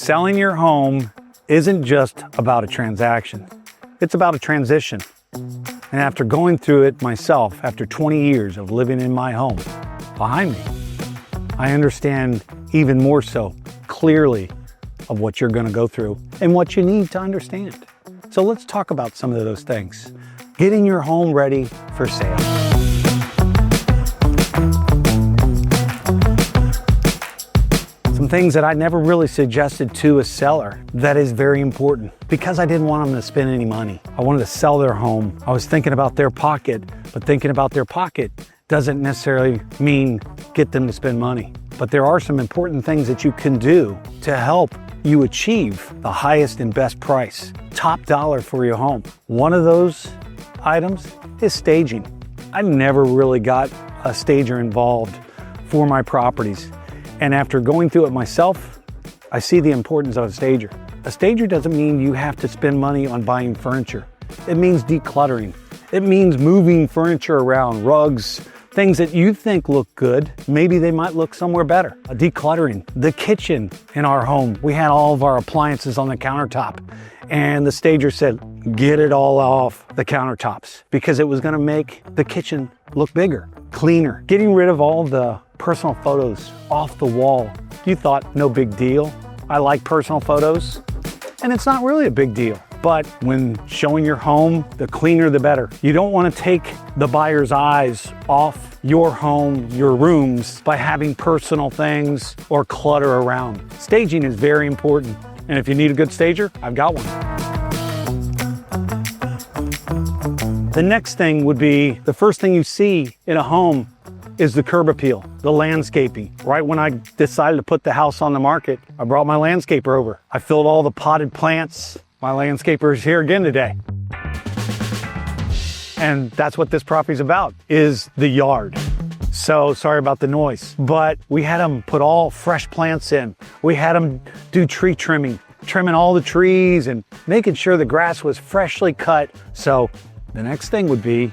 Selling your home isn't just about a transaction. It's about a transition. And after going through it myself, after 20 years of living in my home behind me, I understand even more so clearly of what you're going to go through and what you need to understand. So let's talk about some of those things. Getting your home ready for sale. Some things that I never really suggested to a seller that is very important because I didn't want them to spend any money. I wanted to sell their home. I was thinking about their pocket, but thinking about their pocket doesn't necessarily mean get them to spend money. But there are some important things that you can do to help you achieve the highest and best price, top dollar for your home. One of those items is staging. I never really got a stager involved for my properties. And after going through it myself, I see the importance of a stager. A stager doesn't mean you have to spend money on buying furniture. It means decluttering. It means moving furniture around, rugs, things that you think look good, maybe they might look somewhere better. Decluttering. The kitchen in our home, we had all of our appliances on the countertop, and the stager said, get it all off the countertops because it was gonna make the kitchen look bigger, cleaner. Getting rid of all the personal photos off the wall. You thought no big deal. I like personal photos, and it's not really a big deal. But when showing your home, the cleaner the better. You don't want to take the buyer's eyes off your home, your rooms, by having personal things or clutter around. Staging is very important. And if you need a good stager, I've got one. The next thing would be, the first thing you see in a home is the curb appeal, the landscaping. Right when I decided to put the house on the market, I brought my landscaper over. I filled all the potted plants. My landscaper is here again today. And that's what this property's about, is the yard. So sorry about the noise, but we had them put all fresh plants in. We had them do tree trimming all the trees and making sure the grass was freshly cut. So the next thing would be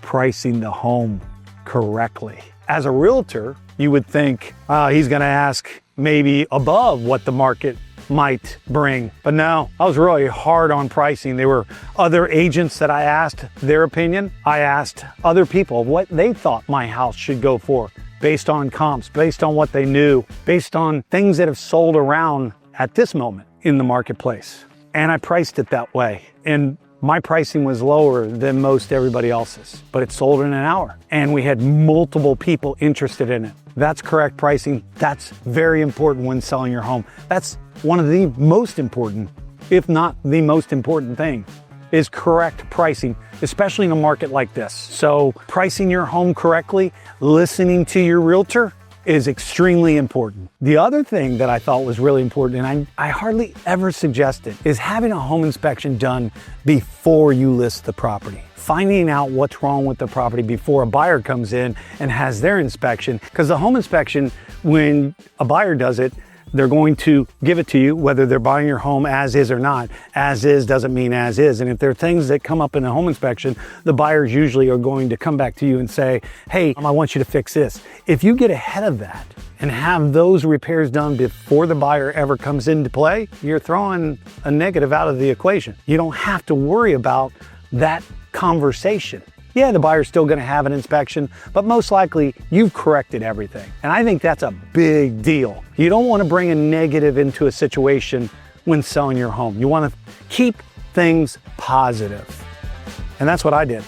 pricing the home correctly. As a realtor, you would think, he's gonna ask maybe above what the market might bring. But no, I was really hard on pricing. There were other agents that I asked their opinion. I asked other people what they thought my house should go for based on comps, based on what they knew, based on things that have sold around at this moment in the marketplace. And I priced it that way. And my pricing was lower than most everybody else's, but it sold in an hour. And we had multiple people interested in it. That's correct pricing. That's very important when selling your home. That's one of the most important, if not the most important thing, is correct pricing, especially in a market like this. So pricing your home correctly, listening to your realtor is extremely important. The other thing that I thought was really important, and I hardly ever suggest it, is having a home inspection done before you list the property. Finding out what's wrong with the property before a buyer comes in and has their inspection. Because the home inspection, when a buyer does it, they're going to give it to you, whether they're buying your home as is or not. As is doesn't mean as is. And if there are things that come up in a home inspection, the buyers usually are going to come back to you and say, hey, I want you to fix this. If you get ahead of that and have those repairs done before the buyer ever comes into play, you're throwing a negative out of the equation. You don't have to worry about that conversation. Yeah, the buyer's still gonna have an inspection, but most likely you've corrected everything. And I think that's a big deal. You don't wanna bring a negative into a situation when selling your home. You wanna keep things positive. And that's what I did.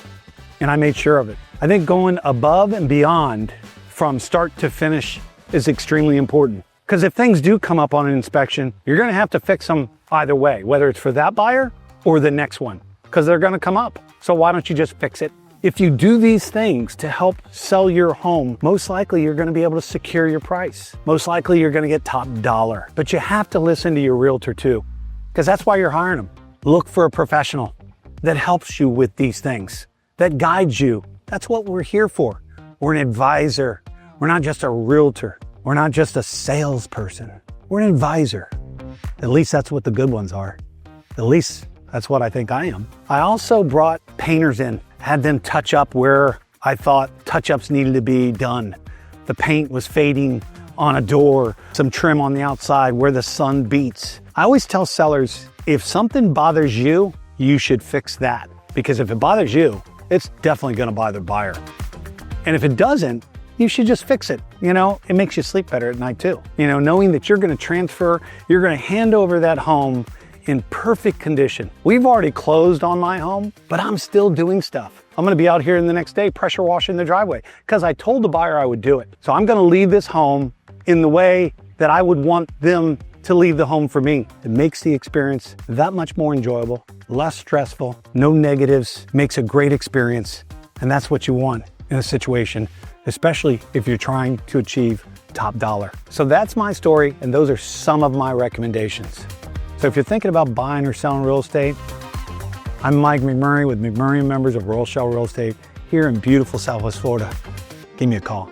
And I made sure of it. I think going above and beyond from start to finish is extremely important. Because if things do come up on an inspection, you're gonna have to fix them either way, whether it's for that buyer or the next one, because they're gonna come up. So why don't you just fix it? If you do these things to help sell your home, most likely you're gonna be able to secure your price. Most likely you're gonna get top dollar. But you have to listen to your realtor too, because that's why you're hiring them. Look for a professional that helps you with these things, that guides you. That's what we're here for. We're an advisor. We're not just a realtor. We're not just a salesperson. We're an advisor. At least that's what the good ones are. At least that's what I think I am. I also brought painters in, had them touch up where I thought touch-ups needed to be done. The paint was fading on a door, some trim on the outside where the sun beats. I always tell sellers, if something bothers you, you should fix that. Because if it bothers you, it's definitely gonna bother the buyer. And if it doesn't, you should just fix it. You know, it makes you sleep better at night too. You know, knowing that you're gonna transfer, you're gonna hand over that home in perfect condition. We've already closed on my home, but I'm still doing stuff. I'm gonna be out here in the next day pressure washing the driveway because I told the buyer I would do it. So I'm gonna leave this home in the way that I would want them to leave the home for me. It makes the experience that much more enjoyable, less stressful, no negatives, makes a great experience. And that's what you want in a situation, especially if you're trying to achieve top dollar. So that's my story, and those are some of my recommendations. So if you're thinking about buying or selling real estate, I'm Mike McMurray with McMurray Members of Royal Shell Real Estate here in beautiful Southwest Florida. Give me a call.